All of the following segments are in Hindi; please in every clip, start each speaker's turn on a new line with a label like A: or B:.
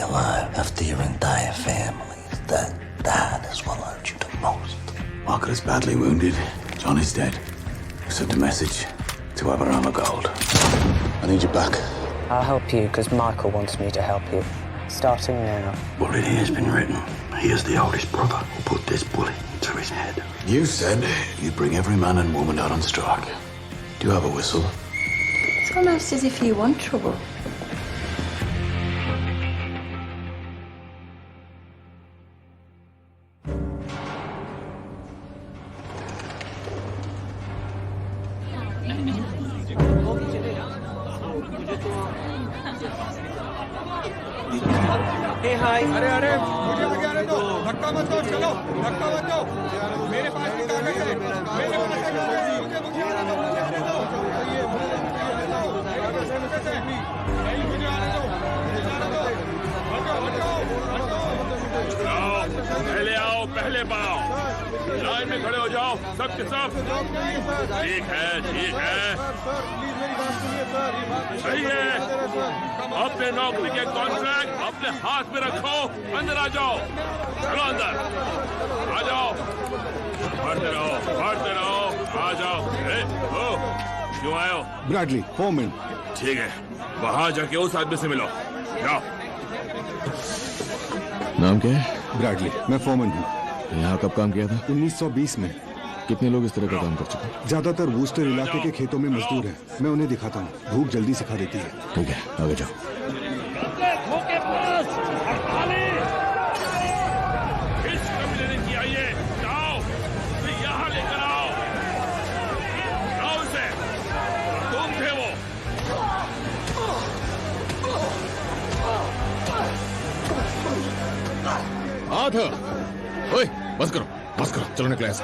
A: alive after your entire family. That is what hurt you the most.
B: Margaret is badly wounded. John is dead. You sent a message to Aberama Gold. I need you back.
C: I'll help you because Michael wants me to help you. Starting now.
A: Already has been written. He is the oldest brother who put this bullet into his head.
B: You said you'd bring every man and woman out on strike. Do you have a whistle?
D: It's almost as if you want trouble.
C: Hey, hi.
E: अरे मुझे आगे आने दो, धक्का मत दो, चलो, धक्का मत दो, मेरे पास भी कागज है, मेरे पास है कागज, मुझे आने दो, मुझे आने दो, ये कागज है मुझे से, नहीं मुझे आने दो,
F: आओ पहले पाओ, लाइन में खड़े हो जाओ, सब के सब। ठीक है सही है। अपने नौकरी के कॉन्ट्रैक्ट अपने हाथ में रखो, अंदर आ जाओ, चलो अंदर आ जाओ, पढ़ते रहो, आ जाओ। क्यों आए हो?
E: Bradley, foreman.
F: ठीक है, वहां जाके उस आदमी से मिलो, जाओ।
G: नाम क्या है?
E: ब्रैडली, मैं फोरमैन हूँ।
G: यहाँ कब काम किया था?
E: 1920 में।
G: कितने लोग इस तरह का काम कर चुके हैं?
E: ज्यादातर वूस्टर इलाके के खेतों में मजदूर हैं। मैं उन्हें दिखाता हूँ, भूख जल्दी सिखा देती है।
G: ठीक है, आगे जाओ।
F: इस कमीने ने किया ये, जाओ, यहाँ लेकर आओ उसे, तुम थे वो।
G: हाथ ओए, बस करो, चलो निकलो ऐसे,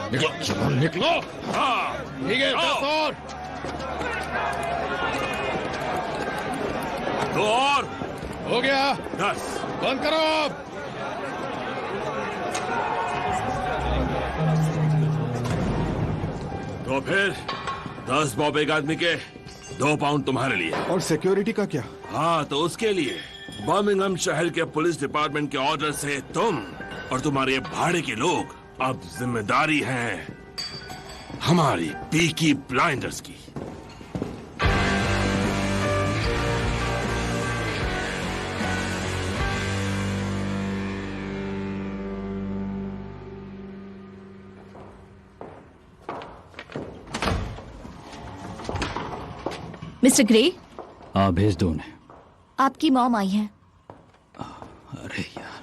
G: निकलो।
F: हाँ
G: ठीक है, और
F: दो और
G: हो गया।
F: 10
G: बंद करो अब।
F: तो फिर 10 बॉब एक आदमी के, 2 पाउंड तुम्हारे लिए।
E: और सिक्योरिटी का क्या?
F: हाँ, तो उसके लिए बर्मिंघम शहर के पुलिस डिपार्टमेंट के ऑर्डर से तुम और तुम्हारे भाड़े के लोग अब जिम्मेदारी है हमारी पीकी ब्लाइंडर्स की।
H: मिस्टर ग्रे,
I: हाँ भेज दो उन्हें।
H: आपकी मॉम आई है।
I: अरे यार,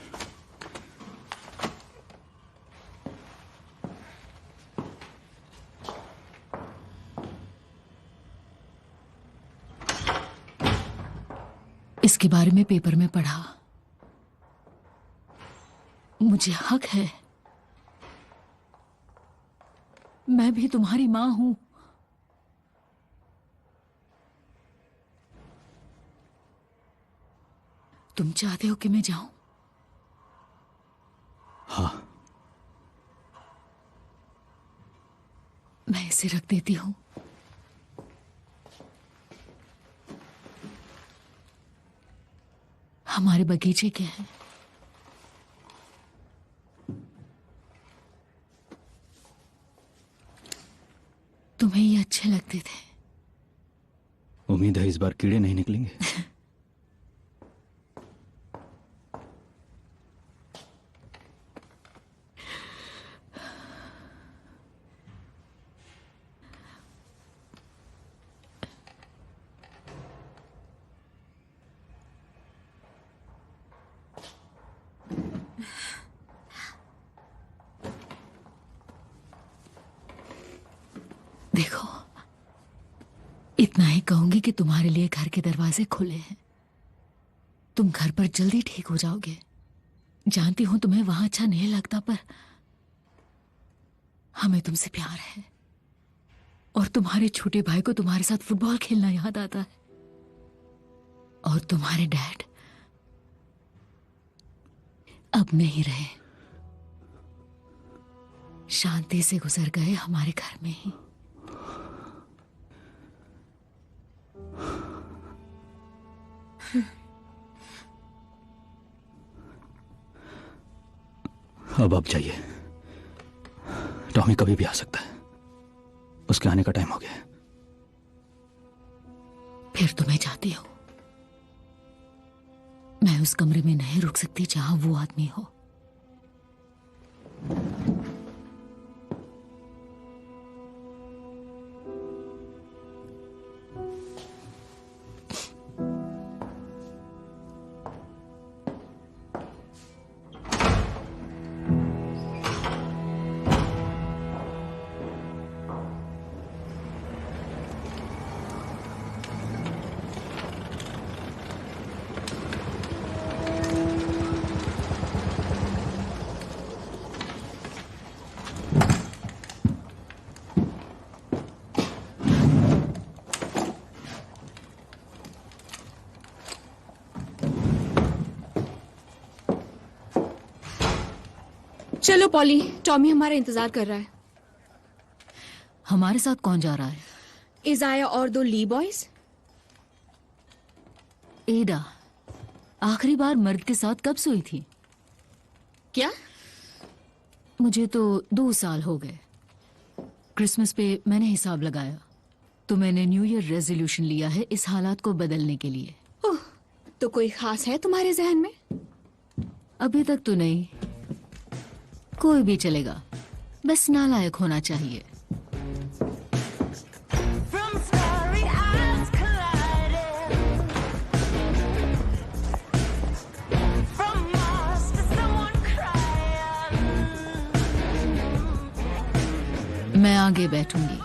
H: इसके बारे में पेपर में पढ़ा। मुझे हक है, मैं भी तुम्हारी मां हूं। तुम चाहते हो कि मैं जाऊं?
I: हाँ।
H: मैं इसे रख देती हूं। हमारे बगीचे के हैं। तुम्हें ये अच्छे लगते थे।
I: उम्मीद है इस बार कीड़े नहीं निकलेंगे।
H: देखो, इतना ही कहूंगी कि तुम्हारे लिए घर के दरवाजे खुले हैं। तुम घर पर जल्दी ठीक हो जाओगे। जानती हूं तुम्हें वहां अच्छा नहीं लगता, पर हमें तुमसे प्यार है। और तुम्हारे छोटे भाई को तुम्हारे साथ फुटबॉल खेलना याद आता है। और तुम्हारे डैड अब नहीं रहे, शांति से गुजर गए हमारे घर में ही।
I: अब आप जाइए। टॉमी कभी भी आ सकता है, उसके आने का टाइम हो गया है।
H: फिर तो मैं जाती हूँ। मैं उस कमरे में नहीं रुक सकती जहां वो आदमी हो।
J: चलो पॉली, टॉमी हमारा इंतजार कर रहा है।
H: हमारे साथ कौन जा रहा है?
J: इजाया और 2 ली बॉयज।
H: एडा आखिरी बार मर्द के साथ कब सोई थी?
J: क्या?
H: मुझे तो 2 साल हो गए। क्रिसमस पे मैंने हिसाब लगाया तो मैंने न्यू ईयर रेजोल्यूशन लिया है इस हालात को बदलने के लिए।
J: ओह, तो कोई खास है तुम्हारे जहन में?
H: अभी तक तो नहीं, कोई भी चलेगा, बस नालायक होना चाहिए। मैं आगे बैठूंगी।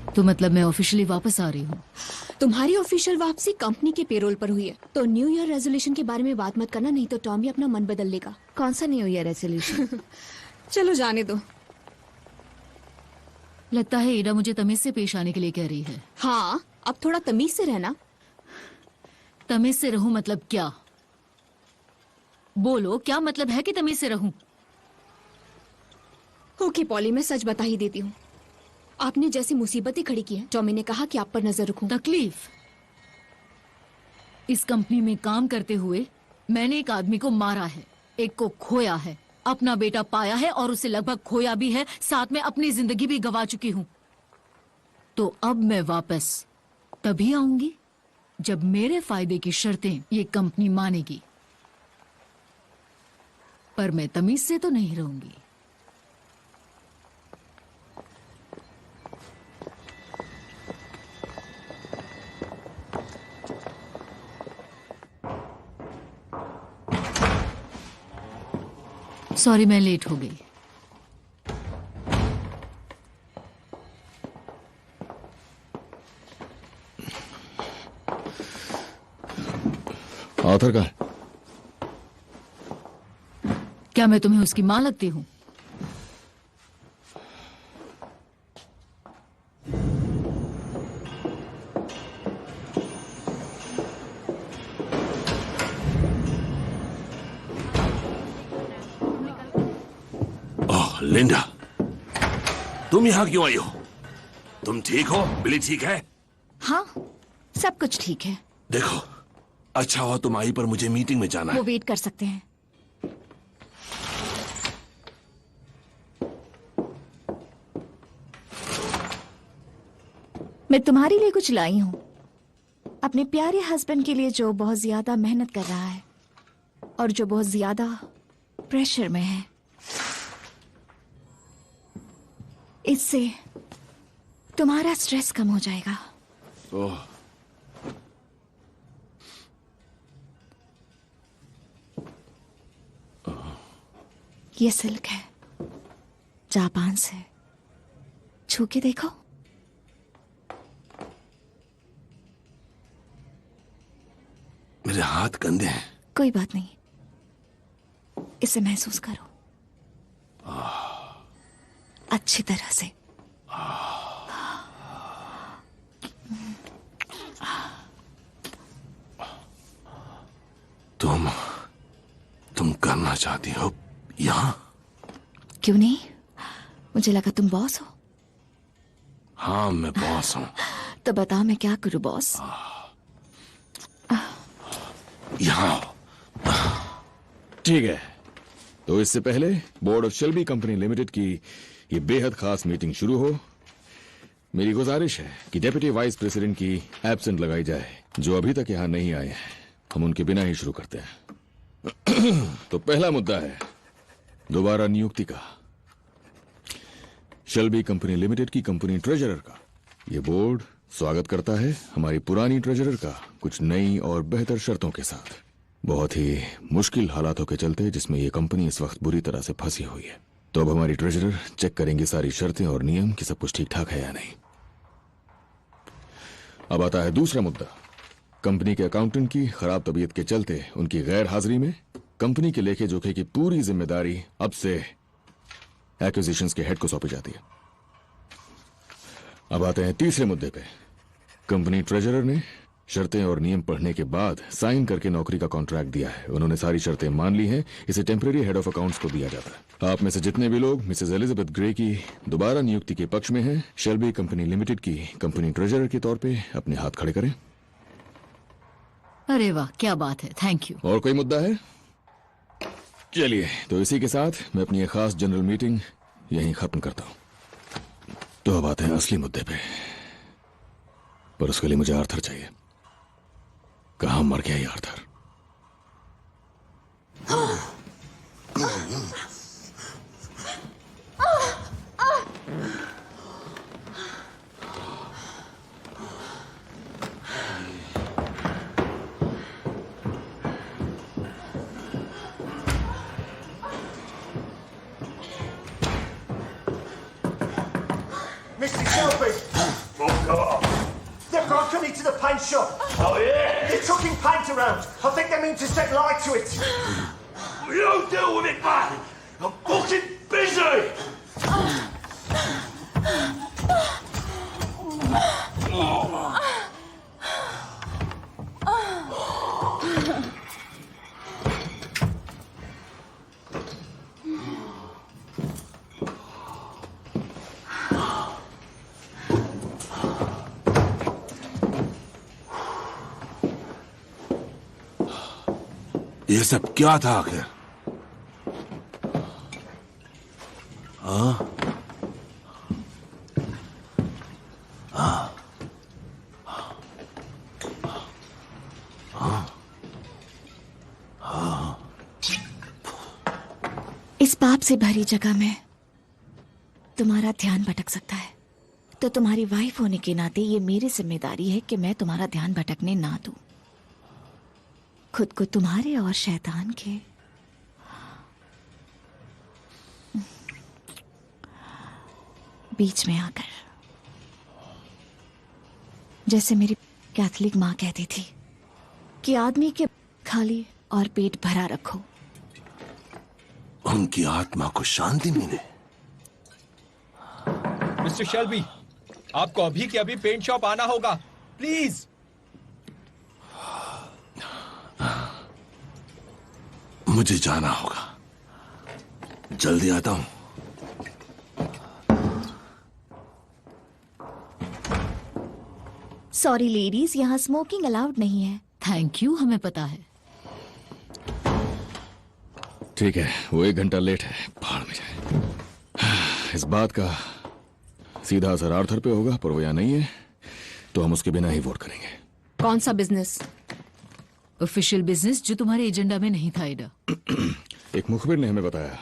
H: तो मतलब मैं ऑफिशियली वापस आ रही हूँ?
J: तुम्हारी ऑफिशियल वापसी कंपनी के पेरोल पर हुई है, तो न्यू ईयर रेजोल्यूशन के बारे में बात मत करना, नहीं तो टॉमी अपना मन बदल लेगा।
D: कौन सा न्यू ईयर रेजोल्यूशन?
J: चलो जाने दो।
H: लगता है एडा मुझे तमीज से पेश आने के लिए कह रही है।
J: हाँ, अब थोड़ा तमीज से रहना।
H: तमीज से रहूं मतलब क्या? बोलो, क्या मतलब है कि तमीज से रहूं?
J: ओके पॉली, मैं सच बता ही देती हूँ। आपने जैसी मुसीबतें खड़ी की हैं, टॉमी ने कहा कि आप पर नजर रखूं।
H: तकलीफ? इस कंपनी में काम करते हुए मैंने एक आदमी को मारा है, एक को खोया है, अपना बेटा पाया है और उसे लगभग खोया भी है, साथ में अपनी जिंदगी भी गंवा चुकी हूं। तो अब मैं वापस तभी आऊंगी जब मेरे फायदे की शर्तें ये कंपनी मानेगी, पर मैं तमीज से तो नहीं रहूंगी। सॉरी, मैं लेट हो गई।
G: आर्थर का है?
H: क्या मैं तुम्हें उसकी मां लगती हूं?
F: लिंडा, तुम यहाँ क्यों आई हो? तुम ठीक हो? बिली ठीक है?
D: हाँ, सब कुछ ठीक है।
F: देखो, अच्छा हुआ तुम आई, पर मुझे मीटिंग में जाना है।
D: वो वेट कर सकते हैं। मैं तुम्हारे लिए कुछ लाई हूं, अपने प्यारे हस्बैंड के लिए जो बहुत ज्यादा मेहनत कर रहा है और जो बहुत ज्यादा प्रेशर में है। इससे तुम्हारा स्ट्रेस कम हो जाएगा।
F: ओह,
D: ये सिल्क है, जापान से। छू के देखो।
F: मेरे हाथ गंदे हैं।
D: कोई बात नहीं, इसे महसूस करो अच्छी तरह से।
B: चाहती हो यहाँ?
D: क्यों नहीं? मुझे लगा तुम बॉस हो।
B: हाँ, मैं बॉस हूँ।
D: तो बताओ मैं क्या करूं बॉस?
B: यहाँ।
G: ठीक है, तो इससे पहले board of Shelby company limited की ये बेहद खास मीटिंग शुरू हो, मेरी गुजारिश है कि डेप्यूटी वाइस प्रेसिडेंट की एब्सेंट लगाई जाए। जो अभी तक यहां नहीं आए हैं, हम उनके बिना ही शुरू करते हैं। तो पहला मुद्दा है दोबारा नियुक्ति का। शेल्बी कंपनी लिमिटेड की कंपनी ट्रेजरर का ये बोर्ड स्वागत करता है हमारी पुरानी ट्रेजरर का कुछ नई और बेहतर शर्तों के साथ। बहुत ही मुश्किल हालातों के चलते जिसमें ये कंपनी इस वक्त बुरी तरह से फंसी हुई है। तो अब हमारी ट्रेजरर चेक करेंगे सारी शर्तें और नियम कि सब कुछ ठीक ठाक है या नहीं। अब आता है दूसरा मुद्दा। कंपनी के अकाउंटेंट की खराब तबीयत के चलते उनकी गैर हाजिरी में कंपनी के लेखे जोखे की पूरी जिम्मेदारी अब से एक्विजिशंस के हेड को सौंपी जाती है। अब आते हैं तीसरे मुद्दे पे। कंपनी ट्रेजरर ने शर्तें और नियम पढ़ने के बाद साइन करके नौकरी का कॉन्ट्रैक्ट दिया है। उन्होंने सारी शर्तें मान ली हैं। इसे टेम्परेरी हेड ऑफ अकाउंट्स को दिया जाता है। आप में से जितने भी लोग मिसेस एलिजाबेथ ग्रे की दोबारा नियुक्ति के पक्ष में हैं, शेल्बी कंपनी लिमिटेड की कंपनी ट्रेजरर के तौर पे अपने हाथ खड़े करें।
H: अरे वाह, क्या बात है, थैंक यू।
G: और कोई मुद्दा है? चलिए, तो इसी के साथ मैं अपनी एक खास जनरल मीटिंग यहीं खत्म करता हूं। तो अब आते हैं असली मुद्दे पे, पर उसके लिए मुझे आर्थर चाहिए। कहां मर गया ये Arthur?
K: Mr. Shelby! They've broken into the paint shop. Oh, yeah? They're chucking paint around. I think they mean to set light to it.
L: You don't deal with it, man. I'm fucking busy.
B: ये सब क्या था आखिर? हाँ?
D: इस पाप से भरी जगह में तुम्हारा ध्यान भटक सकता है, तो तुम्हारी वाइफ होने के नाते ये मेरी जिम्मेदारी है कि मैं तुम्हारा ध्यान भटकने ना दूं। खुद को तुम्हारे और शैतान के बीच में आकर, जैसे मेरी कैथोलिक माँ कहती थी कि आदमी के खाली और पेट भरा रखो।
B: उनकी आत्मा को शांति मिले।
E: मिस्टर शेल्बी, आपको अभी के अभी पेंट शॉप आना होगा, प्लीज।
B: मुझे जाना होगा, जल्दी आता हूं।
D: सॉरी लेडीज, यहाँ स्मोकिंग अलाउड नहीं है।
H: थैंक यू, हमें पता है।
G: ठीक है, वो 1 घंटा लेट है, भाड़ में जाए। इस बात का सीधा असर आर्थर पे होगा, पर वो यहाँ नहीं है, तो हम उसके बिना ही वोट करेंगे।
J: कौन सा बिजनेस?
H: ऑफिशियल बिजनेस जो तुम्हारे एजेंडा में नहीं था, एडा।
G: एक मुखबिर ने हमें बताया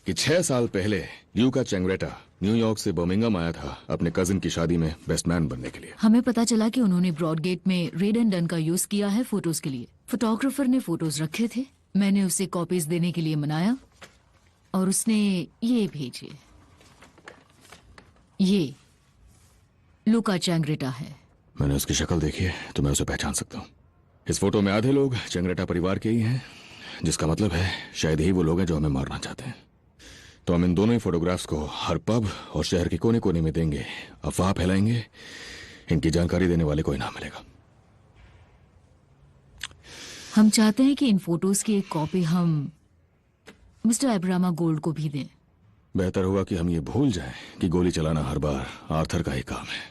G: कि 6 साल पहले ल्यूका चैंग्रेटा न्यूयॉर्क से बर्मिंघम आया था अपने कजिन की शादी में बेस्ट मैन बनने के लिए।
H: हमें पता चला कि उन्होंने ब्रॉडगेट में रेड एंड डन का यूज किया है फोटोज के लिए। फोटोग्राफर ने फोटोज रखे थे, मैंने उसे कॉपीज देने के लिए मनाया और उसने ये भेजे। ये लूका चैंग्रेटा है।
G: मैंने उसकी शक्ल देखी है तो मैं उसे पहचान सकता हूँ। इस फोटो में आधे लोग चैंग्रेटा परिवार के ही हैं, जिसका मतलब है शायद यही वो लोग हैं जो हमें मारना चाहते हैं। तो हम इन दोनों ही फोटोग्राफ्स को हर पब और शहर के कोने कोने में देंगे, अफवाह फैलाएंगे, इनकी जानकारी देने वाले को इनाम मिलेगा।
H: हम चाहते हैं कि इन फोटोज की एक कॉपी हम मिस्टर एब्रामा गोल्ड को भी दें।
G: बेहतर होगा कि हम ये भूल जाएं कि गोली चलाना हर बार आर्थर का ही काम है।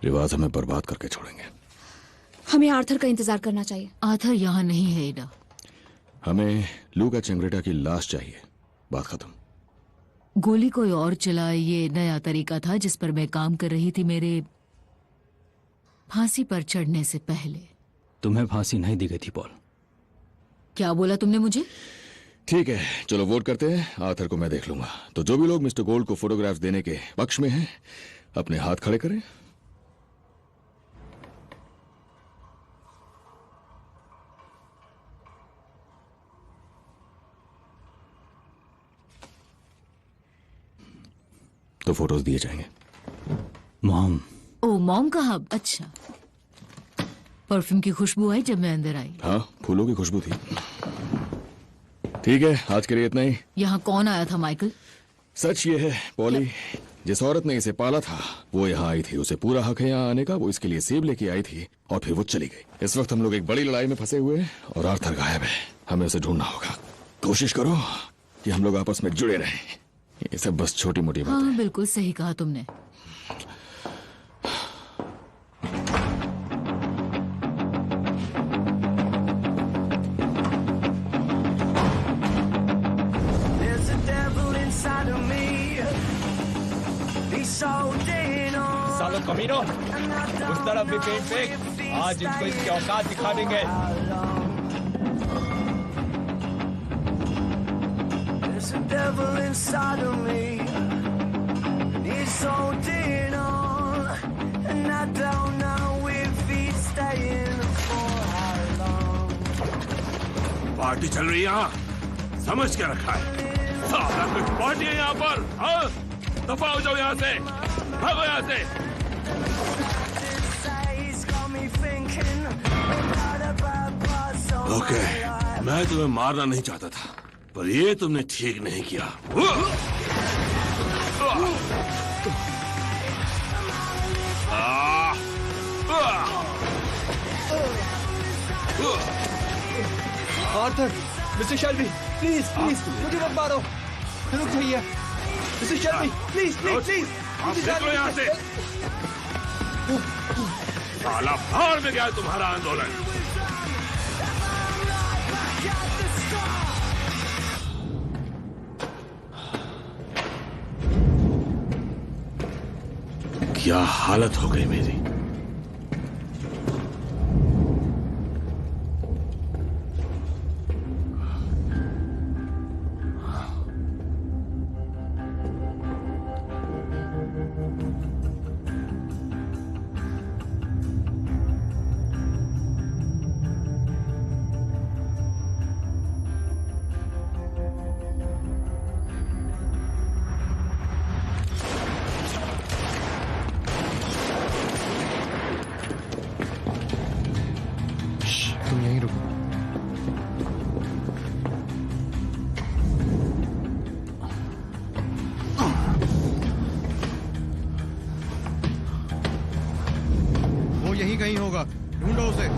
G: रिवाज हमें बर्बाद करके छोड़ेंगे।
J: हमें आर्थर का इंतजार करना चाहिए।
H: आर्थर यहाँ नहीं है एडा।
G: हमें लूका चेंग्रेटा की लाश चाहिए। बात खत्म।
H: गोली कोई और चलाए, ये नया तरीका था जिस पर मैं काम कर रही थी मेरे फांसी पर चढ़ने से पहले।
I: तुम्हें फांसी नहीं दी गई थी पॉल।
H: क्या बोला तुमने मुझे?
G: ठीक है, चलो वोट करते हैं। आर्थर को मैं देख लूंगा। तो जो भी लोग मिस्टर गोल्ड को फोटोग्राफ्स देने के पक्ष में हैं, अपने हाथ खड़े करें। तो फोटोज दिए जाएंगे।
I: मॉम।
H: ओ मॉम कहा? अच्छा। परफ्यूम की खुशबू आई जब मैं अंदर आई।
G: हाँ, फूलों की खुशबू थी। ठीक है, आज के लिए इतना ही।
H: यहाँ कौन आया था माइकल?
G: सच ये है पॉली, जिस औरत ने इसे पाला था वो यहाँ आई थी। उसे पूरा हक है यहाँ आने का। वो इसके लिए सेब लेके आई थी और फिर वो चली गई। इस वक्त हम लोग एक बड़ी लड़ाई में फंसे हुए हैं और आर्थर गायब है। हमें उसे ढूंढना होगा। कोशिश करो कि हम लोग आपस में जुड़े रहें। ये सब बस छोटी मोटी बात है।
H: हाँ, बिल्कुल सही कहा तुमने।
E: सालो कमीनो, उस तरफ भी पेंट फेंक। आज इनको इसकी औकात दिखा देंगे।
M: There's a devil inside of me, and he's holding on, and I don't know if he's staying for how long.
F: Party चल रही है यहाँ, समझ के रखा है। साला कुछ पार्टी है यहाँ पर। हाँ, दफा हो जाओ यहाँ से, भागो यहाँ से। ओके, मैं तुम्हें मारना नहीं चाहता था, पर ये तुमने ठीक नहीं किया।
E: Arthur, mister Shelby, please please मुझे मत मारो। रुक जाइए mister Shelby, please please please.
F: आप निकलो यहाँ से। साला भाड़ में गया तुम्हारा आंदोलन। क्या हालत हो गई मेरी।
E: तुम यहीं रुको। वो यहीं कहीं होगा, ढूंढो उसे।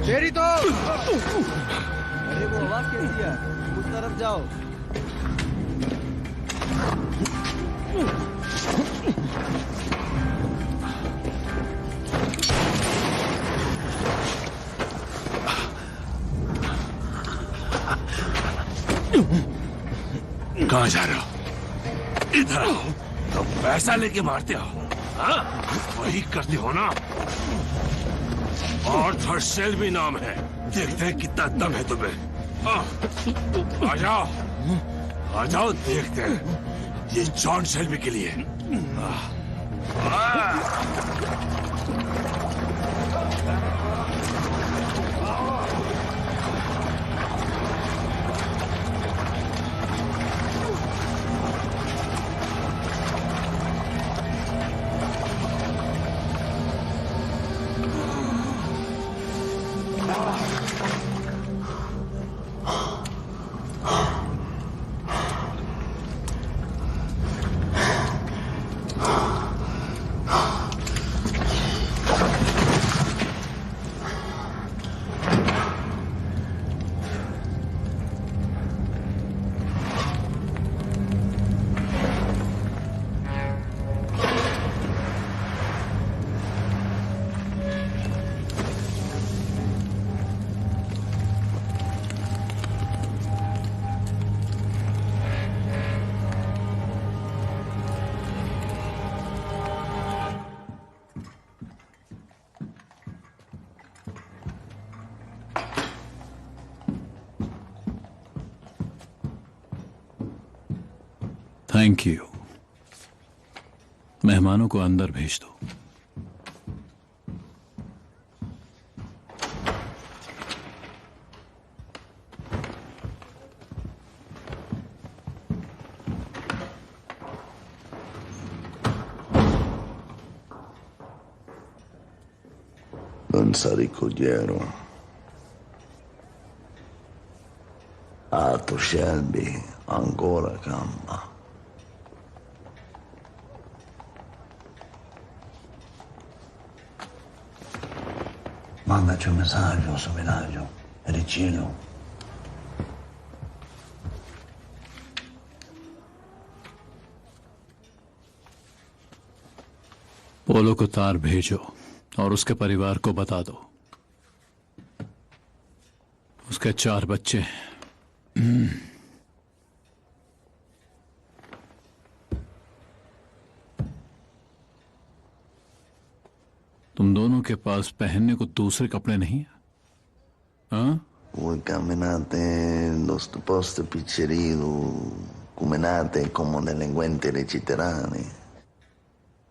E: तेरी तो अरे वो आवाज कैसी है? उस तरफ जाओ।
F: कहाँ जा रहे हो? इधर आओ। तो पैसा लेके मारते हो? हाँ, वही करते हो ना। आर्थर शेल्बी नाम है। देखते हैं कितना दम है तुम्हें। आ जाओ, आ जाओ, देखते हैं। ये जॉन शेल्बी के लिए।
I: Thank you. मेहमानों को अंदर भेज दो।
A: Non si ricogliero. Arthur Shelby ancora campa. Mandaci un messaggio su villaggio e dicilo.
I: पोलो को तार भेजो और उसके परिवार को बता दो उसके 4 बच्चे हैं। तुम दोनों के पास पहनने को दूसरे कपड़े नहीं है? हाँ?
A: Voi camminate lo posto pizzerio, camminate come delinquenti reciterani.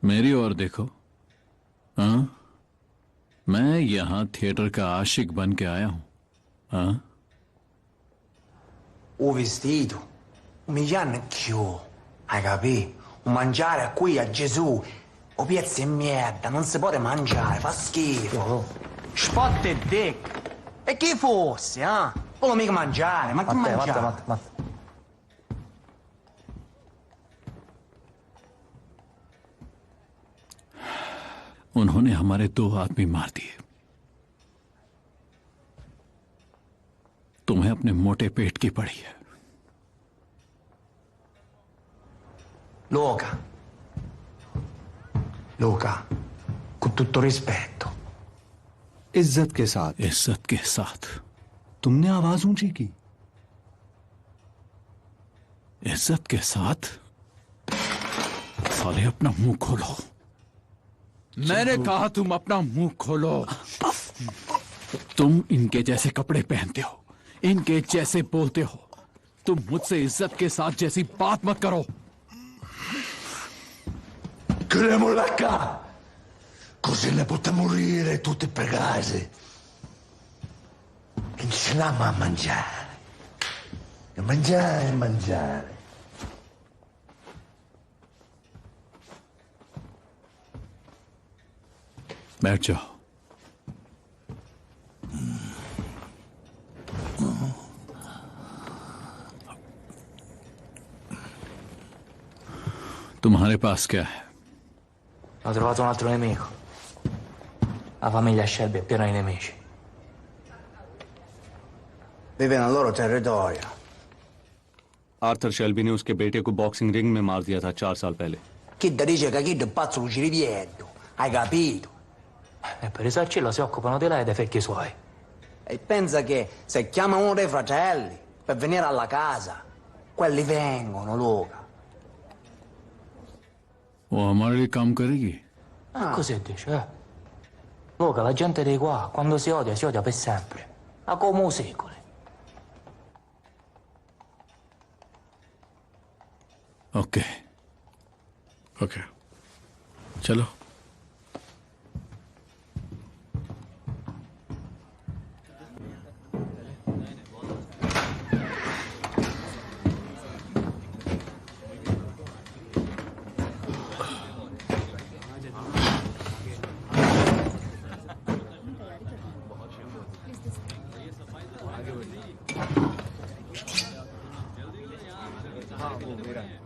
I: मेरी ओर देखो। हाँ? मैं यहां थिएटर का आशिक बन के आया हूं। हाँ?
N: O vestito, un anch'io, hai capito? Un mangiare qui a Gesù, o pezzi e merda, non si può mangiare, fa schifo. Spot e dick. E chi fosse, ah? Non mica mangiare, ma chi mangiare?
I: उन्होंने हमारे 2 आदमी मार दिए। तुम्हें अपने मोटे पेट की पड़ी है।
N: Luca, con tutto rispetto.
I: इज्जत के साथ। इज्जत के साथ। तुमने आवाज ऊंची की। इज्जत के साथ। साले अपना मुंह खोलो। मैंने कहा तुम अपना मुंह खोलो। तुम इनके जैसे कपड़े पहनते हो, इनके जैसे बोलते हो। तुम मुझसे इज्जत के साथ जैसी बात मत करो।
A: Chiudiamola qua, così le potete morire tutti per casa. Inseriamo a mangiare. E mangiare, mangiare.
I: बैठ जाओ। तुम्हारे पास क्या है?
N: Ho trovato un altro nemico. La famiglia Shelby è piena di nemici. Vive nel loro territorio.
I: Arthur Shelby ने उसके बेटे को बॉक्सिंग रिंग में मार दिया था 4 साल पहले।
N: Kid dice che Kid è pazzo lo cirivietto. Hai capito? E per risarcirlo si occupano di lei e dei figli suoi. E pensa che se chiama uno dei fratelli per venire alla casa, quelli vengono, Luca.
I: वो हमारे लिए काम करेगी?
N: Così dice, eh? Luca, la gente di qua, quando si odia per sempre. Ma come secoli.
I: Okay okay चलो।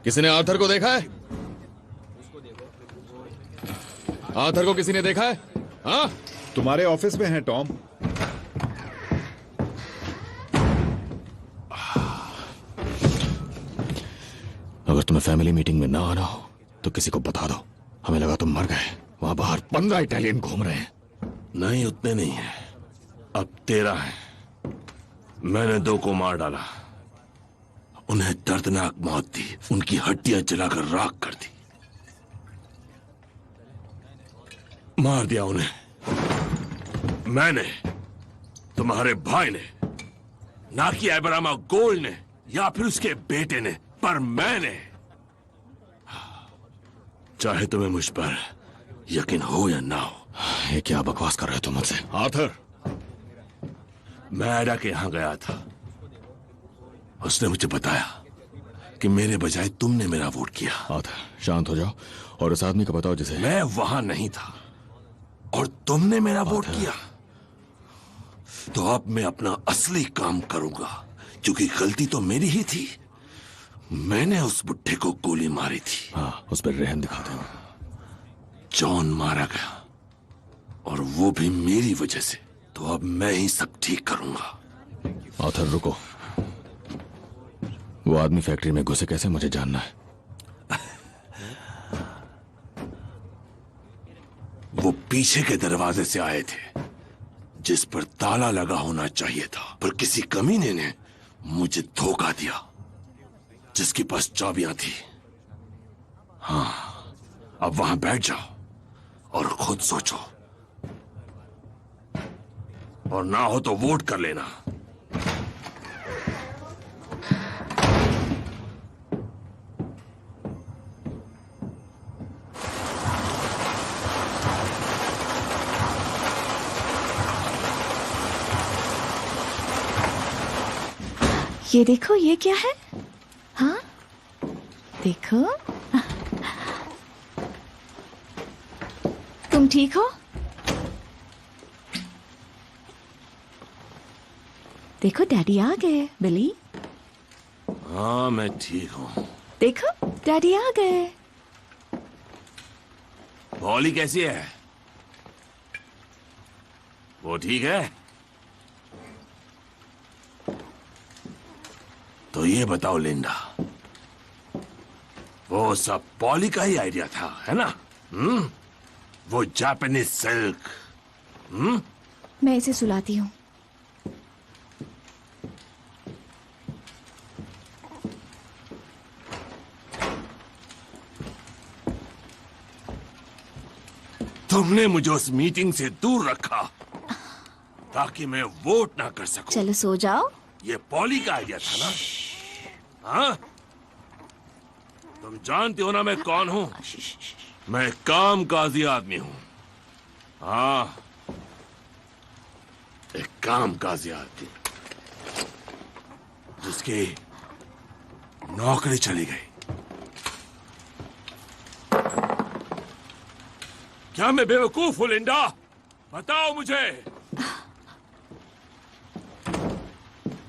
G: किसी ने आर्थर को देखा है? आर्थर को किसी ने देखा है? हाँ?
O: तुम्हारे ऑफिस में है टॉम।
G: अगर तुम्हें फैमिली मीटिंग में ना आना हो तो किसी को बता दो। हमें लगा तुम मर गए। वहां बाहर 15 इटालियन घूम रहे हैं।
F: नहीं, उतने नहीं है। अब 13 है। मैंने 2 को मार डाला। उन्हें दर्दनाक मौत दी, उनकी हड्डियां जलाकर राख कर दी। मार दिया उन्हें मैंने, तुम्हारे भाई ने, ना कि एब्रामा गोल्ड ने या फिर उसके बेटे ने, पर मैंने। चाहे तुम्हें मुझ पर यकीन हो या ना हो।
G: ये क्या बकवास कर रहे हो तुम मुझसे? आर्थर,
F: मैं एडा के यहां गया था। उसने मुझे बताया कि मेरे बजाय तुमने मेरा वोट किया।
G: आर्थर शांत हो जाओ और उस आदमी को बताओ जिसे।
F: मैं वहां नहीं था और तुमने मेरा वोट किया, तो अब मैं अपना असली काम करूंगा, क्योंकि गलती तो मेरी ही थी। मैंने उस बुड्ढे को गोली मारी थी।
G: हाँ, उस पर रहम दिखाते हो।
F: जॉन मारा गया और वो भी मेरी वजह से, तो अब मैं ही सब ठीक करूंगा।
G: आर्थर रुको, वो आदमी फैक्ट्री में घुसे कैसे मुझे जानना है।
F: वो पीछे के दरवाजे से आए थे, जिस पर ताला लगा होना चाहिए था, पर किसी कमीने ने मुझे धोखा दिया, जिसके पास चाबियां थी। हाँ, अब वहां बैठ जाओ और खुद सोचो, और ना हो तो वोट कर लेना।
D: ये देखो, ये क्या है? हाँ, देखो। तुम ठीक हो? देखो डैडी आ गए। बिली,
F: हाँ मैं ठीक हूं।
D: देखो डैडी आ गए।
F: पॉली कैसी है? वो ठीक है? तो ये बताओ लिंडा, वो सब पॉली का ही आइडिया था, है ना? वो जापानीज सिल्क।
D: मैं इसे सुलाती हूँ।
F: तुमने मुझे उस मीटिंग से दूर रखा ताकि मैं वोट ना कर सकूं।
D: चलो सो जाओ।
F: ये पॉली का आइडिया था ना? हाँ? तुम जानती हो ना मैं कौन हूं? मैं कामकाजी आदमी हूं। हाँ, एक कामकाजी आदमी जिसकी नौकरी चली गई। क्या मैं बेवकूफ हूं लिंडा? बताओ मुझे।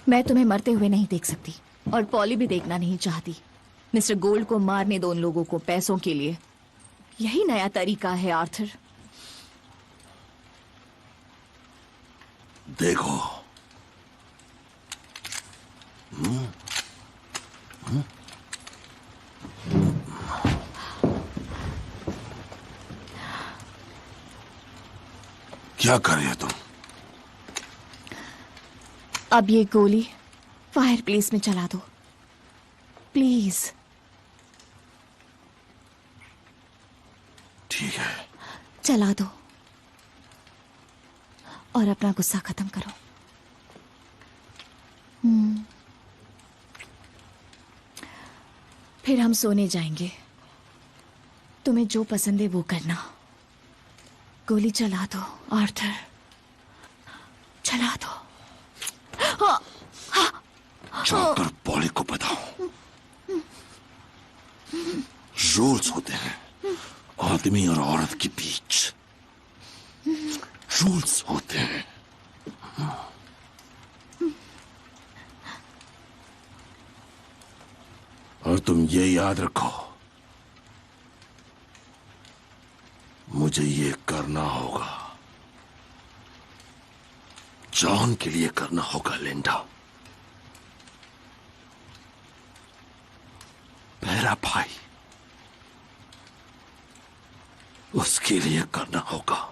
D: मैं तुम्हें मरते हुए नहीं देख सकती, और पॉली भी देखना नहीं चाहती। मिस्टर गोल्ड को मारने दो उन लोगों को पैसों के लिए। यही नया तरीका है आर्थर।
F: देखो, क्या कर रहे हो तुम?
D: अब ये गोली फायर प्लेस में चला दो, प्लीज।
F: ठीक है,
D: चला दो और अपना गुस्सा खत्म करो। फिर हम सोने जाएंगे। तुम्हें जो पसंद है वो करना। गोली चला दो आर्थर, चला दो।
F: जाकर पॉली को बताओ, रूल्स होते हैं आदमी और औरत के बीच। रूल्स होते हैं। और तुम ये याद रखो, मुझे ये करना होगा। जॉन के लिए करना होगा लिंडा। मेरा भाई, उसके लिए करना होगा।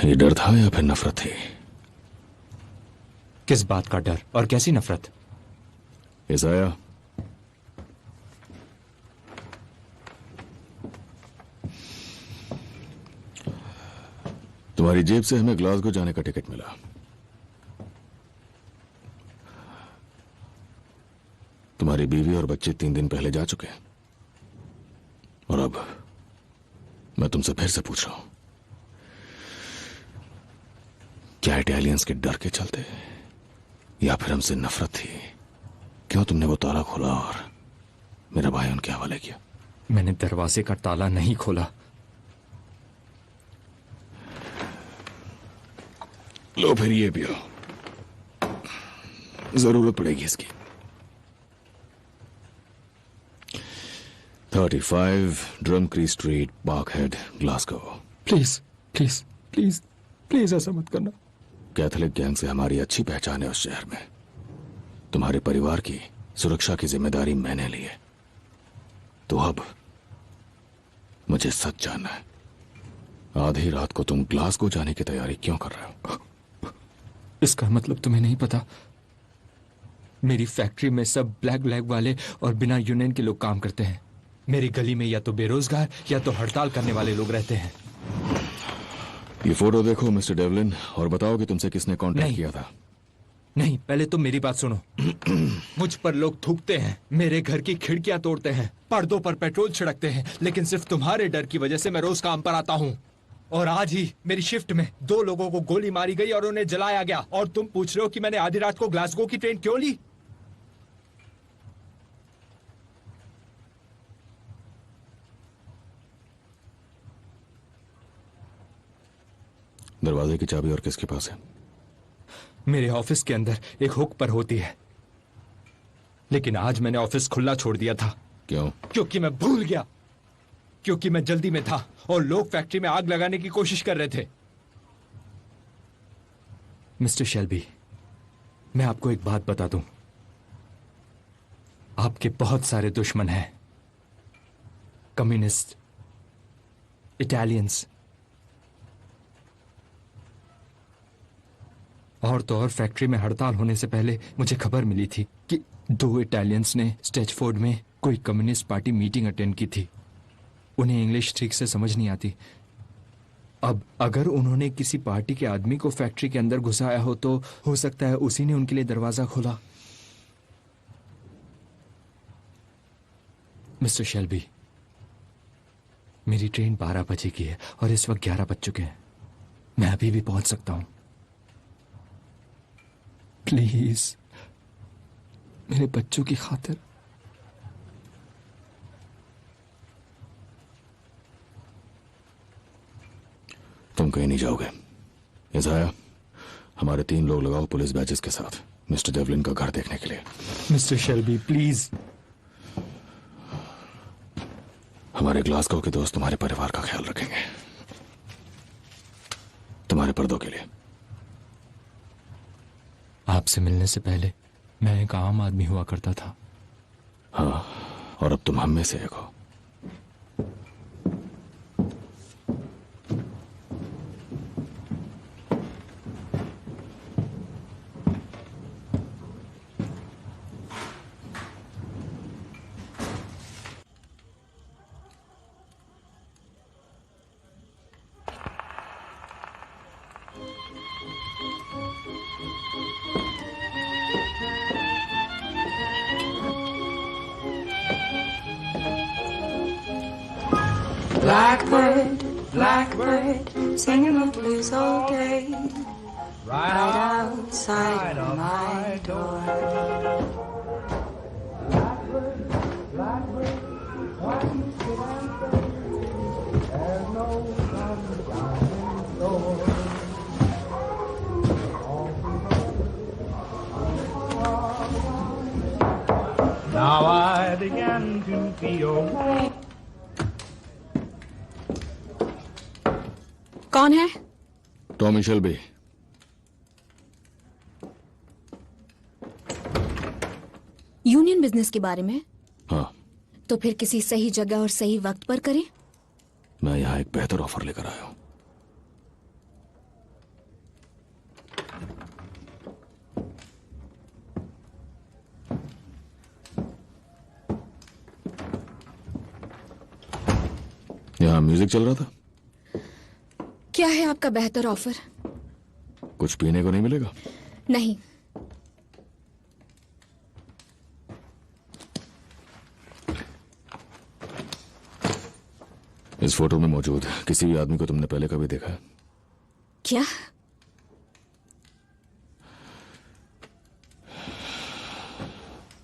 G: ये डर था या फिर नफरत थी?
P: किस बात का डर और कैसी नफरत?
G: इज़ाया, तुम्हारी जेब से हमें ग्लासगो जाने का टिकट मिला। तुम्हारी बीवी और बच्चे 3 दिन पहले जा चुके हैं और अब मैं तुमसे फिर से पूछ रहा हूं, क्या इटालियंस के डर के चलते या फिर हमसे नफरत थी? क्यों तुमने वो ताला खोला और मेरा भाई उनके हवाले किया?
P: मैंने दरवाजे का ताला नहीं खोला।
G: लो फिर ये पियो, जरूरत पड़ेगी इसकी। 35 Drumcree street, Parkhead, Glasgow.
P: Please please please please ऐसा मत करना।
G: कैथोलिक गैंग से हमारी अच्छी पहचान है उस शहर में। तुम्हारे परिवार की सुरक्षा की जिम्मेदारी मैंने ली है, तो अब मुझे सच जानना है, आधी रात को तुम ग्लासगो जाने की तैयारी क्यों कर रहे हो?
P: इसका मतलब तुम्हें नहीं पता? मेरी फैक्ट्री में सब ब्लैक वाले और बिना यूनियन के लोग काम करते हैं। मेरी गली में या तो बेरोजगार या तो हड़ताल करने वाले लोग रहते हैं।
G: ये फोटो देखो मिस्टर डेवलिन और बताओ कि तुमसे किसने कांटेक्ट किया था।
P: नहीं, पहले तुम मेरी बात सुनो। मुझ पर लोग थूकते हैं, मेरे घर की खिड़कियां तोड़ते हैं, पर्दों पर पेट्रोल छिड़कते हैं, लेकिन सिर्फ तुम्हारे डर की वजह से मैं रोज काम पर आता हूँ। और आज ही मेरी शिफ्ट में 2 लोगों को गोली मारी गई और उन्हें जलाया गया, और तुम पूछ रहे हो कि मैंने आधी रात को ग्लासगो की ट्रेन क्यों ली?
G: दरवाजे की चाबी और किसके पास है?
P: मेरे ऑफिस के अंदर एक हुक पर होती है, लेकिन आज मैंने ऑफिस खुला छोड़ दिया था।
G: क्यों?
P: क्योंकि मैं भूल गया, क्योंकि मैं जल्दी में था और लोग फैक्ट्री में आग लगाने की कोशिश कर रहे थे। मिस्टर शेल्बी, मैं आपको एक बात बता दूं, आपके बहुत सारे दुश्मन हैं। कम्युनिस्ट, इटालियंस, और तो और फैक्ट्री में हड़ताल होने से पहले मुझे खबर मिली थी कि 2 इटालियंस ने स्टेचफोर्ड में कोई कम्युनिस्ट पार्टी मीटिंग अटेंड की थी। उन्हें इंग्लिश ठीक से समझ नहीं आती। अब अगर उन्होंने किसी पार्टी के आदमी को फैक्ट्री के अंदर घुसाया हो तो हो सकता है उसी ने उनके लिए दरवाजा खोला। मिस्टर शेल्बी, मेरी ट्रेन 12 बजे की है और इस वक्त 11 बज चुके हैं। मैं अभी भी पहुंच सकता हूं। प्लीज, मेरे बच्चों की खातिर।
G: तुम कहीं नहीं जाओगे। इज़ाया, हमारे 3 लोग लगाओ पुलिस बैचेस के साथ मिस्टर डेवलिन का घर देखने के लिए।
P: Mister Shelby, please.
G: हमारे ग्लासगो के दोस्त तुम्हारे परिवार का ख्याल रखेंगे, तुम्हारे पर्दों के लिए।
P: आपसे मिलने से पहले मैं एक आम आदमी हुआ करता था।
G: हाँ, और अब तुम हम में से एक हो।
M: Blackbird, blackbird, singing the blues all day, right outside my door. Blackbird, blackbird, why do you sit and say there's no sunshine in store? Now I began to feel more.
J: कौन है?
G: Tommy Shelby.
J: यूनियन बिजनेस के बारे में?
G: हाँ।
J: तो फिर किसी सही जगह और सही वक्त पर करें।
G: मैं यहाँ एक बेहतर ऑफर लेकर आया हूं। यहाँ म्यूजिक चल रहा था।
J: क्या है आपका बेहतर ऑफर?
G: कुछ पीने को नहीं मिलेगा?
J: नहीं।
G: इस फोटो में मौजूद किसी भी आदमी को तुमने पहले कभी देखा है?
J: क्या?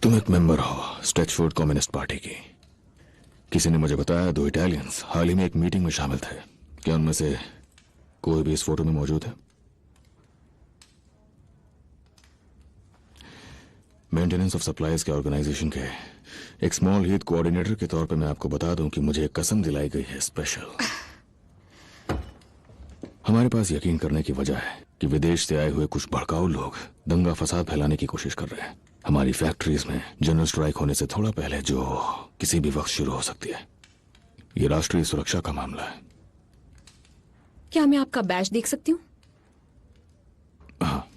G: तुम एक मेंबर हो स्ट्रेचफोर्ड कम्युनिस्ट पार्टी की। किसी ने मुझे बताया 2 इटालियंस हाल ही में एक मीटिंग में शामिल थे। क्या उनमें से कोई भी इस फोटो में मौजूद है? मेंटेनेंस ऑफ सप्लाईज के ऑर्गेनाइजेशन के एक स्मॉल हीथ कोऑर्डिनेटर के तौर पे मैं आपको बता दूं कि मुझे एक कसम दिलाई गई है स्पेशल। हमारे पास यकीन करने की वजह है कि विदेश से आए हुए कुछ भड़काऊ लोग दंगा फसाद फैलाने की कोशिश कर रहे हैं हमारी फैक्ट्रीज में जनरल स्ट्राइक होने से थोड़ा पहले, जो किसी भी वक्त शुरू हो सकती है। ये राष्ट्रीय सुरक्षा का मामला है।
J: क्या मैं आपका बैज देख सकती हूँ?
G: हाँ।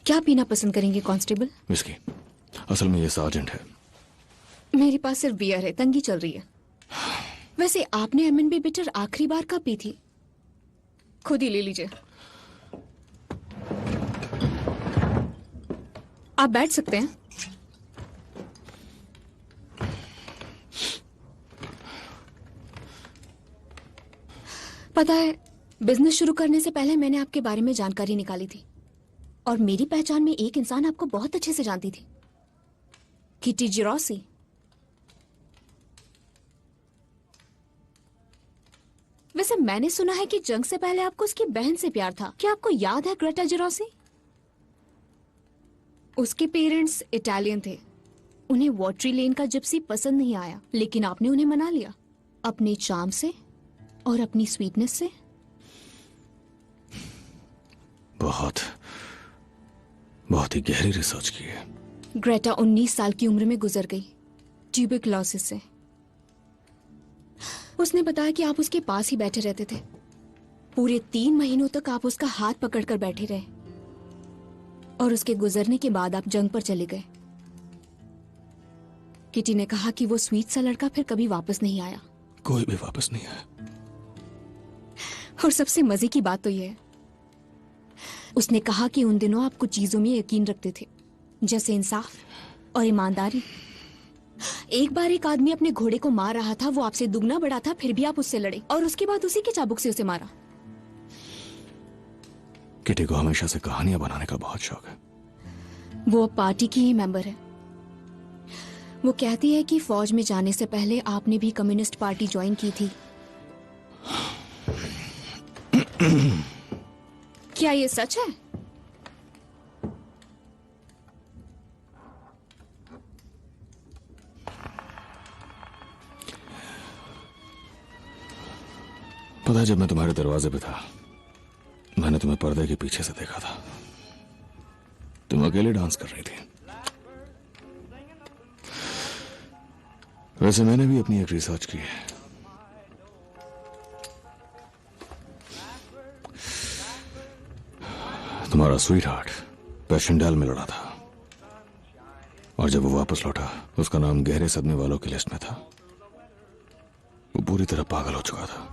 J: क्या पीना पसंद करेंगे कांस्टेबल?
G: विस्की। असल में ये सार्जेंट है।
J: मेरे पास सिर्फ बियर है, तंगी चल रही है। वैसे आपने एमएनबी बिटर आखिरी बार कब पी थी? खुद ही ले लीजिए। आप बैठ सकते हैं। पता है, बिजनेस शुरू करने से पहले मैंने आपके बारे में जानकारी निकाली थी और मेरी पहचान में एक इंसान आपको बहुत अच्छे से जानती थी, किटी जिरोसी। वैसे मैंने सुना है कि जंग से पहले आपको उसकी बहन से प्यार था। क्या आपको याद है ग्रेटा जिरोसी? उसके पेरेंट्स इटालियन थे। उन्हें वॉटरी लेन का जिप्सी पसंद नहीं आया, लेकिन आपने उन्हें मना लिया अपने चार्म से और अपनी स्वीटनेस से।
G: बहुत ही गहरी रिसर्च की है।
J: ग्रेटा 19 साल की उम्र में गुजर गई ट्यूबरकुलोसिस से। उसने बताया कि आप उसके पास ही बैठे रहते थे। पूरे 3 महीनों तक आप उसका हाथ पकड़कर बैठे रहे और उसके गुजरने के बाद आप जंग पर चले गए। किटी ने कहा कि वो स्वीट सा लड़का फिर कभी वापस नहीं आया।
G: कोई भी वापस नहीं आया।
J: और सबसे मजे की बात तो यह है, उसने कहा कि उन दिनों आप कुछ चीजों में यकीन रखते थे, जैसे इंसाफ और ईमानदारी। एक बार एक आदमी अपने घोड़े को मार रहा था, वो आपसे दुगना बड़ा था, फिर भी आप उससे लड़े और उसके बाद उसी के चाबुक से उसे मारा।
G: किटी को हमेशा से कहानियां बनाने का बहुत शौक है।
J: वो अब पार्टी की ही मेंबर है। वो कहती है कि फौज में जाने से पहले आपने भी कम्युनिस्ट पार्टी ज्वाइन की थी। क्या ये सच है?
G: पता है, जब मैं तुम्हारे दरवाजे पे था, मैंने तुम्हें पर्दे के पीछे से देखा था। तुम अकेले डांस कर रही थी। वैसे मैंने भी अपनी एक रिसर्च की है। तुम्हारा स्वीट हार्ट पैशनडाल में लड़ा था और जब वो वापस लौटा, उसका नाम गहरे सदमे वालों की लिस्ट में था। वो पूरी तरह पागल हो चुका था।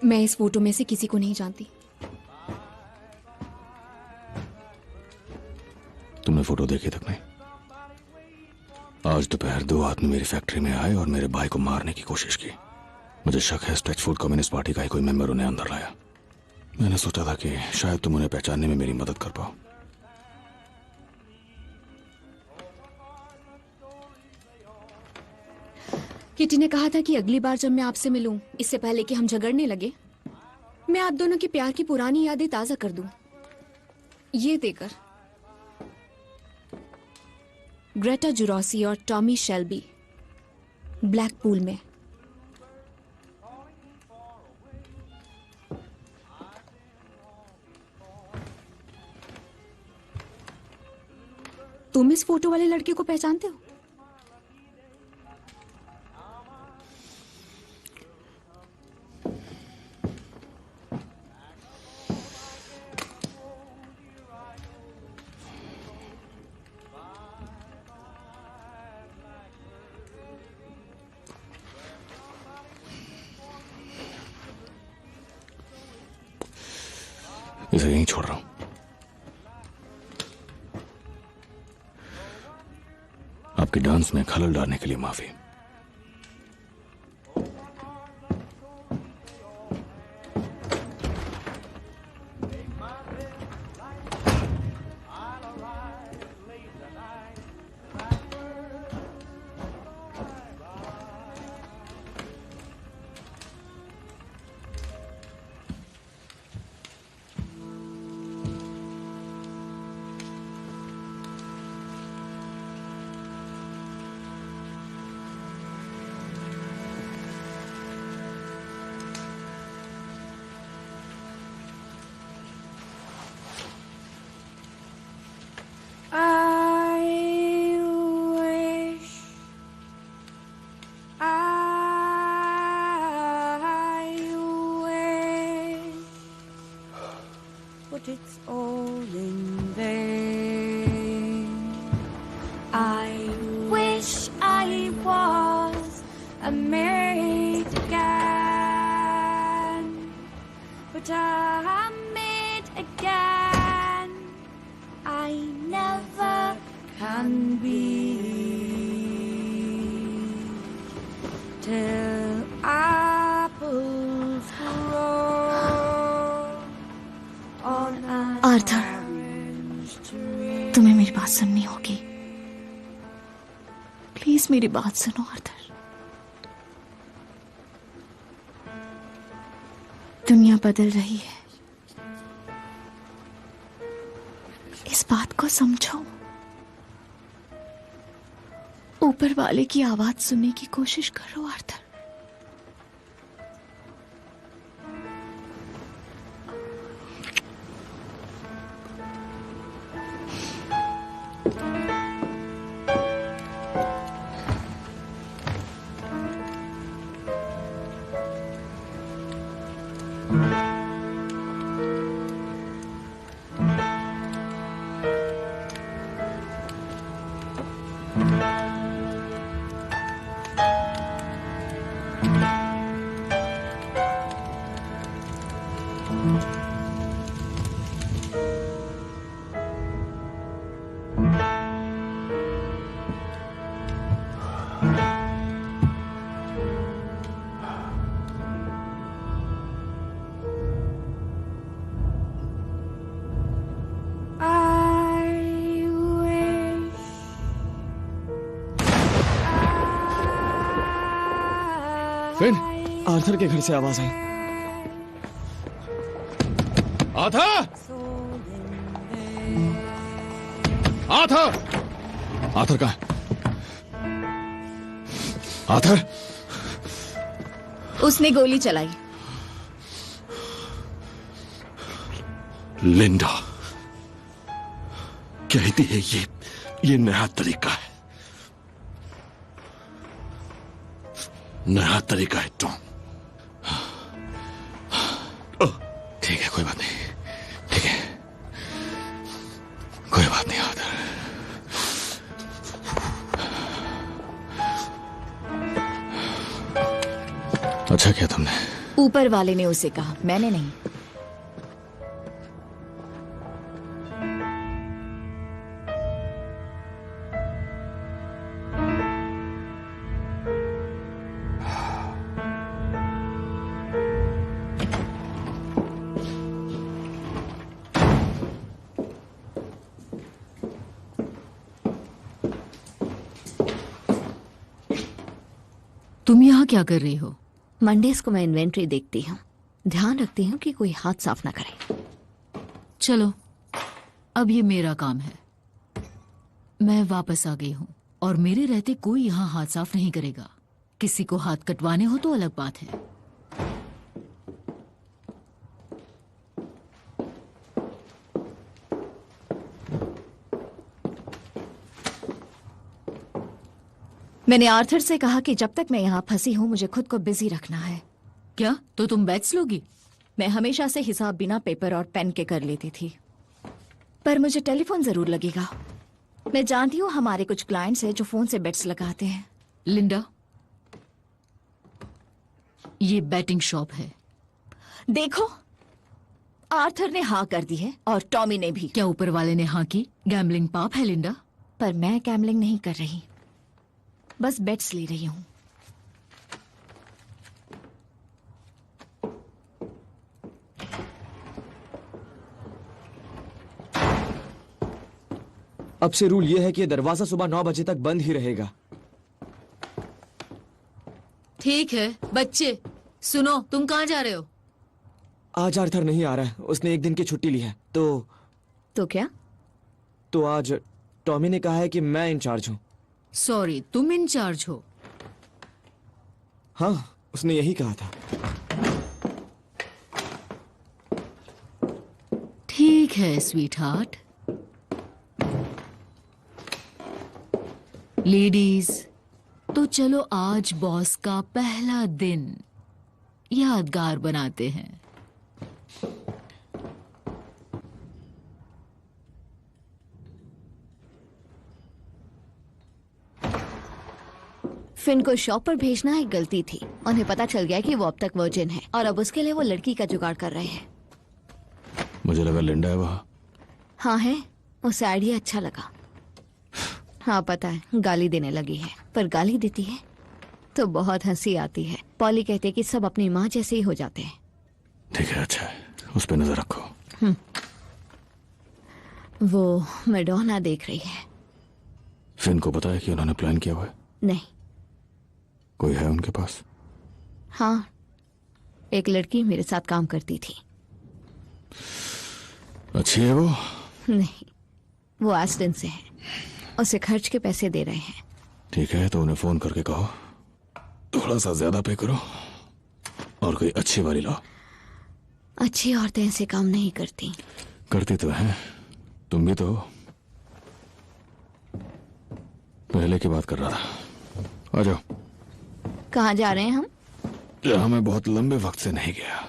J: मैं इस फोटो में से किसी को नहीं जानती।
G: तुमने फोटो देखी तक नहीं? आज दोपहर 2 आदमी मेरी फैक्ट्री में आए और मेरे भाई को मारने की कोशिश की। मुझे शक है स्ट्रेचफोर्ड कम्युनिस्ट पार्टी का ही कोई मेंबर उन्हें अंदर लाया। मैंने सोचा था कि शायद तुम उन्हें पहचानने में मेरी मदद कर पाओ।
J: किटी ने कहा था कि अगली बार जब मैं आपसे मिलूं, इससे पहले कि हम झगड़ने लगे, मैं आप दोनों के प्यार की पुरानी यादें ताजा कर दूं। ये देकर ग्रेटा जुरोसी और टॉमी शेल्बी ब्लैकपूल में। तुम इस फोटो वाले लड़के को पहचानते हो?
G: इसे यहीं छोड़ रहा हूं। आपके डांस में खलल डालने के लिए माफी।
M: But it's all in vain. I wish I was a maid again, but I'm made again. I never can be till apples grow on an
D: Arthur, तुम्हें मेरी बात सुननी होगी। प्लीज मेरी बात सुनो आर्थर। दुनिया बदल रही है, इस बात को समझो। ऊपर वाले की आवाज सुनने की कोशिश करो आर्थर।
G: फिर
Q: आर्थर के घर से आवाज आई।
G: आर्थर! आर्थर! आर्थर कहाँ है? आर्थर!
D: उसने गोली चलाई।
A: लिंडा कहती है ये नया तरीका है, नया तरीका है टॉम।
G: ठीक है, कोई बात नहीं, ठीक है, कोई बात नहीं आर्थर। अच्छा किया तुमने।
D: ऊपर वाले ने उसे कहा, मैंने नहीं।
H: तुम यहाँ क्या कर रही हो?
D: मंडेज को मैं इन्वेंट्री देखती हूँ, ध्यान रखती हूँ कि कोई हाथ साफ ना करे।
H: चलो, अब ये मेरा काम है। मैं वापस आ गई हूँ और मेरे रहते कोई यहाँ हाथ साफ नहीं करेगा। किसी को हाथ कटवाने हो तो अलग बात है।
D: मैंने आर्थर से कहा कि जब तक मैं यहाँ फंसी हूँ मुझे खुद को बिजी रखना है।
H: क्या? तो तुम बैच लोगी?
D: मैं हमेशा से हिसाब बिना पेपर और पेन के कर लेती थी, पर मुझे टेलीफोन जरूर लगेगा। मैं जानती हूँ हमारे कुछ क्लाइंट्स हैं जो फोन से बेट्स लगाते हैं।
H: लिंडा, ये बैटिंग शॉप है।
D: देखो, आर्थर ने हाँ कर दी है और टॉमी ने भी।
H: क्या ऊपर वाले ने हाँ की? गैम्बलिंग पाप है लिंडा।
D: पर मैं गैम्बलिंग नहीं कर रही, बस बेट्स ले रही हूँ।
Q: अब से रूल ये है कि ये दरवाजा सुबह 9 बजे तक बंद ही रहेगा।
H: ठीक है बच्चे, सुनो, तुम कहाँ जा रहे हो?
Q: आज आर्थर नहीं आ रहा है, उसने 1 दिन की छुट्टी ली है।
D: तो क्या?
Q: तो आज टॉमी ने कहा है कि मैं इंचार्ज हूँ।
H: सॉरी, तुम इंचार्ज हो?
Q: हाँ, उसने यही कहा था।
H: ठीक है स्वीट हार्ट। लेडीज, तो चलो आज बॉस का पहला दिन यादगार बनाते हैं।
D: फिन को शॉप पर भेजना एक गलती थी। उन्हें पता चल गया कि वो अब तक वर्जिन है और अब उसके लिए वो लड़की का जुगाड़ कर रहे हैं।
G: मुझे लगा लिंडा है वहाँ।
D: हाँ है, उसे आइडिया अच्छा लगा। हाँ पता है, गाली देने लगी है, पर गाली देती है तो बहुत हंसी आती है। पॉली कहते कि सब अपनी माँ जैसे ही हो जाते हैं।
G: ठीक है, अच्छा है, उस पर नजर रखो।
D: वो मैडोना देख रही है।
G: फिन को पता है कि उन्होंने प्लान किया हुआ है?
D: नहीं।
G: कोई है उनके पास?
D: हाँ, एक लड़की मेरे साथ काम करती थी।
G: अच्छी है वो?
D: नहीं, वो एस्टन से है, उसे खर्च के पैसे दे रहे हैं।
G: ठीक है, तो उन्हें फोन करके कहो थोड़ा सा ज्यादा पे करो और कोई अच्छी वाली लाओ।
D: अच्छी औरतें ऐसे काम नहीं करती।
G: करती तो हैं, तुम भी तो हो। पहले की बात कर रहा था। आ जाओ।
D: कहाँ जा रहे हैं हम?
G: जहां मैं बहुत लंबे वक्त से नहीं गया।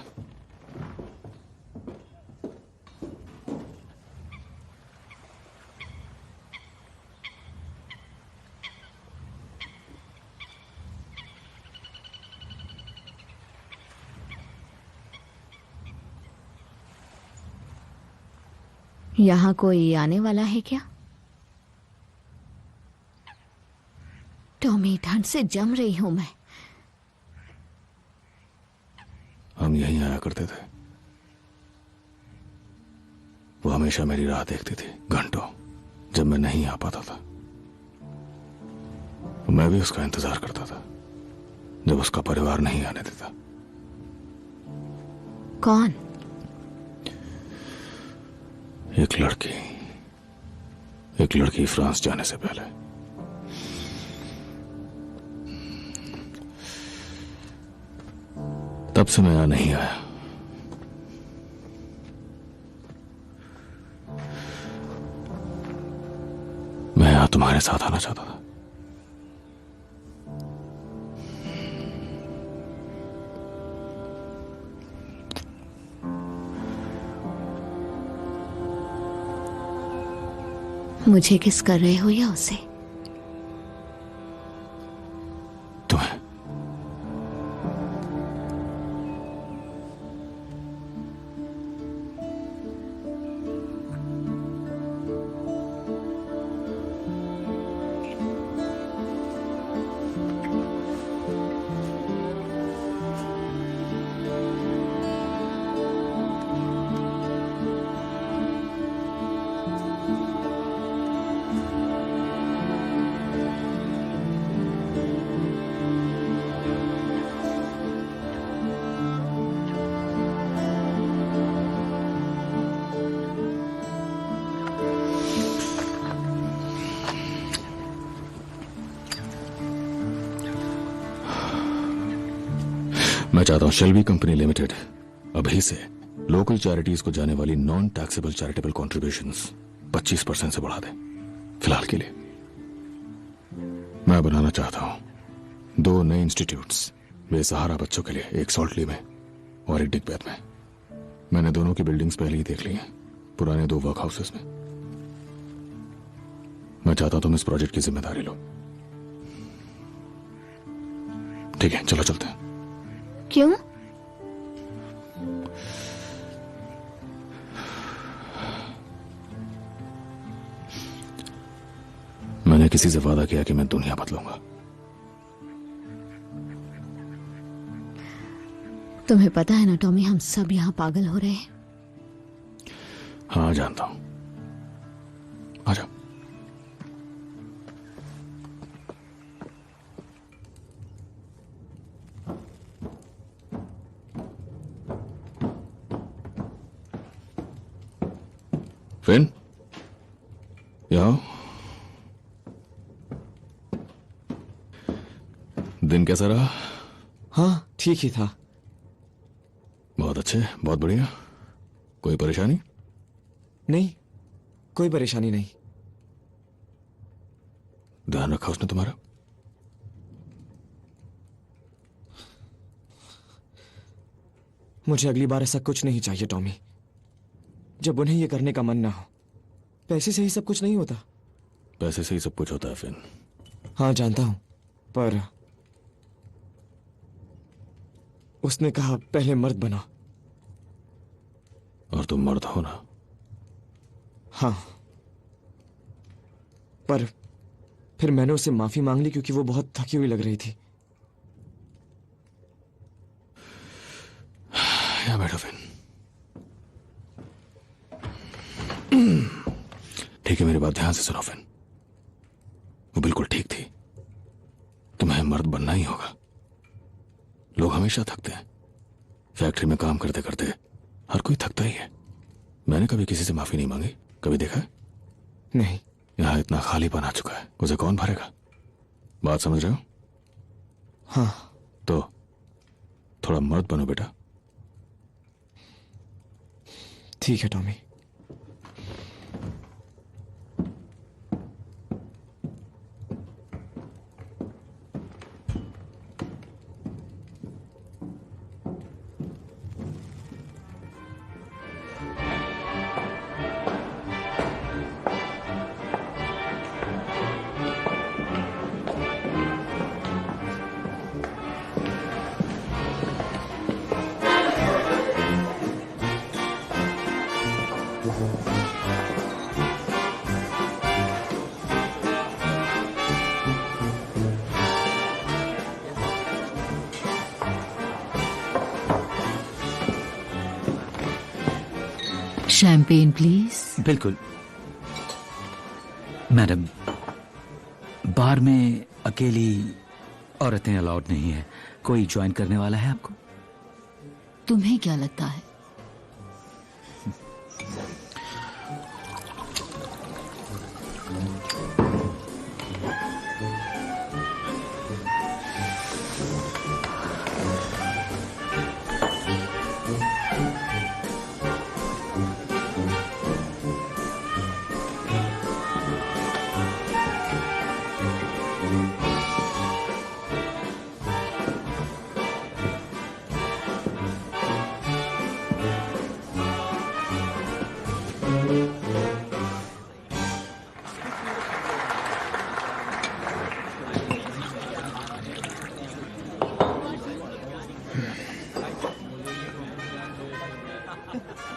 D: यहाँ कोई आने वाला है क्या? टॉमी, ठंड से जम रही हूं मैं।
G: हम यहीं आया करते थे। वो हमेशा मेरी राह देखती थी, घंटों, जब मैं नहीं आ पाता था। मैं भी उसका इंतजार करता था जब उसका परिवार नहीं आने देता।
D: कौन?
G: एक लड़की फ्रांस जाने से पहले। तब से मैं यहां नहीं आया। मैं यहां तुम्हारे साथ आना चाहता था।
D: मुझे किस कर रहे हो या उसे?
G: तुम्हें। मैं चाहता हूं शेल्बी कंपनी लिमिटेड अभी से लोकल चैरिटीज को जाने वाली नॉन टैक्सेबल चैरिटेबल कॉन्ट्रीब्यूशंस 25% से बढ़ा दें। फिलहाल के लिए मैं बनाना चाहता हूं 2 नए इंस्टीट्यूट्स बेसहारा बच्चों के लिए, एक सॉल्टली में और एक डिगबैथ में। मैंने दोनों की बिल्डिंग्स पहले ही देख ली हैं, पुराने 2 वर्क हाउसेस में। मैं चाहता हूं तुम इस प्रोजेक्ट की जिम्मेदारी लो। ठीक है, चलो चलते हैं।
D: क्यों?
G: मैंने किसी से वादा किया कि मैं दुनिया बदलूंगा।
H: तुम्हें पता है ना टॉमी, हम सब यहाँ पागल हो रहे हैं।
G: हाँ जानता हूं। आजा। फिन, यहाँ दिन कैसा रहा?
Q: हाँ ठीक ही था।
G: बहुत अच्छे, बहुत बढ़िया। कोई परेशानी?
Q: नहीं, कोई परेशानी नहीं।
G: ध्यान रखा उसने तुम्हारा?
Q: मुझे अगली बार ऐसा कुछ नहीं चाहिए टॉमी, जब उन्हें यह करने का मन ना हो। पैसे से ही सब कुछ नहीं होता।
G: पैसे से ही सब कुछ होता है फिन।
Q: हाँ जानता हूं, पर उसने कहा पहले मर्द बना।
G: और तुम मर्द हो ना?
Q: हाँ, पर फिर मैंने उससे माफी मांग ली क्योंकि वो बहुत थकी हुई लग रही थी।
G: यहाँ बैठो फिन। ठीक है, मेरी बात ध्यान से सुनो फिन। वो बिल्कुल ठीक थी। तुम्हें मर्द बनना ही होगा। लोग हमेशा थकते हैं। फैक्ट्री में काम करते करते हर कोई थकता ही है। मैंने कभी किसी से माफी नहीं मांगी। कभी देखा है?
Q: नहीं।
G: यहां इतना खालीपन आ चुका है, उसे कौन भरेगा? बात समझ रहे हो?
Q: हाँ।
G: तो थोड़ा मर्द बनो बेटा।
Q: ठीक है टॉमी।
H: Champagne please.
R: बिल्कुल मैडम, बार में अकेली औरतें अलाउड नहीं है। कोई ज्वाइन करने वाला है आपको?
H: तुम्हें क्या लगता है?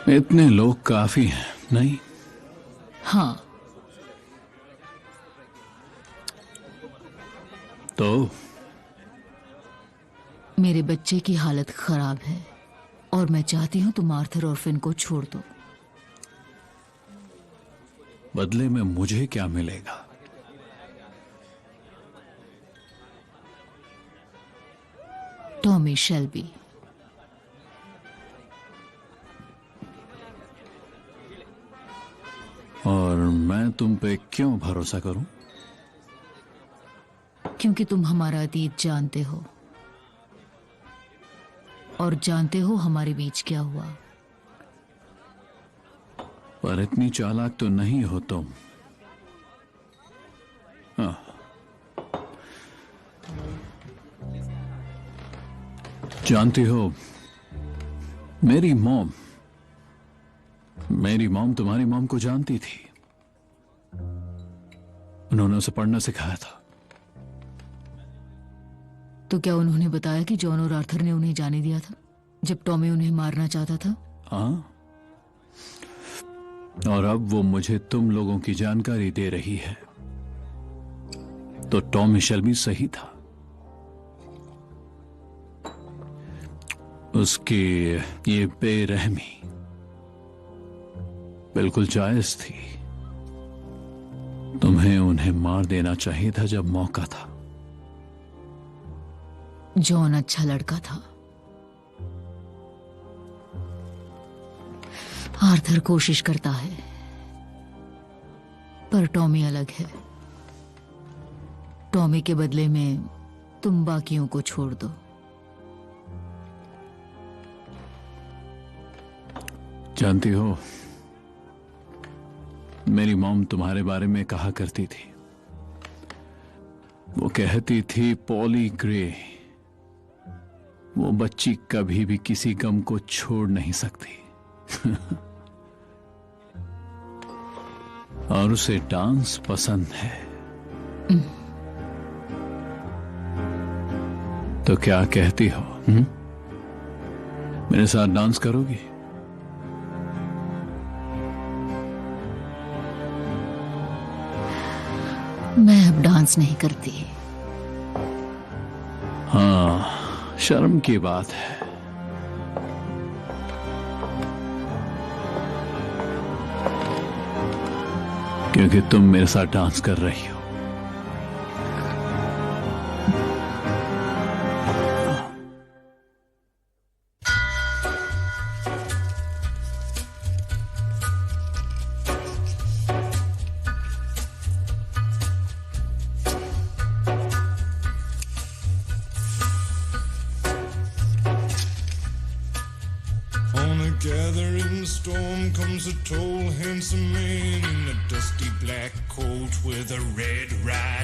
I: इतने लोग काफी हैं, नहीं?
H: हाँ।
I: तो
H: मेरे बच्चे की हालत खराब है और मैं चाहती हूं तुम आर्थर और फिन को छोड़ दो।
I: बदले में मुझे क्या मिलेगा?
H: Tommy Shelby.
I: और मैं तुम पे क्यों भरोसा करूं?
H: क्योंकि तुम हमारा अतीत जानते हो और जानते हो हमारे बीच क्या हुआ।
I: पर इतनी चालाक तो नहीं हो तुम। हाँ। जानती हो, मेरी मॉम तुम्हारी मॉम को जानती थी। उन्होंने उसे पढ़ना सिखाया था।
H: तो क्या उन्होंने बताया कि जॉन और आर्थर ने उन्हें जाने दिया था जब टॉमी उन्हें मारना चाहता था?
I: हाँ। और अब वो मुझे तुम लोगों की जानकारी दे रही है। तो टॉमी शेल्बी सही था। उसकी ये बेरहमी बिल्कुल जायज थी। तुम्हें उन्हें मार देना चाहिए था जब मौका था।
H: जॉन अच्छा लड़का था। आर्थर कोशिश करता है, पर टॉमी अलग है। टॉमी के बदले में तुम बाकियों को छोड़ दो।
I: जानती हो, मेरी मॉम तुम्हारे बारे में कहा करती थी। वो कहती थी पॉली ग्रे वो बच्ची कभी भी किसी गम को छोड़ नहीं सकती। और उसे डांस पसंद है। तो क्या कहती हो? मेरे साथ डांस करोगी?
H: मैं अब डांस नहीं करती।
I: हाँ, शर्म की बात है। क्योंकि तुम मेरे साथ डांस कर रही हो।
E: On a gathering storm comes a tall, handsome man in a dusty black coat with a red ride.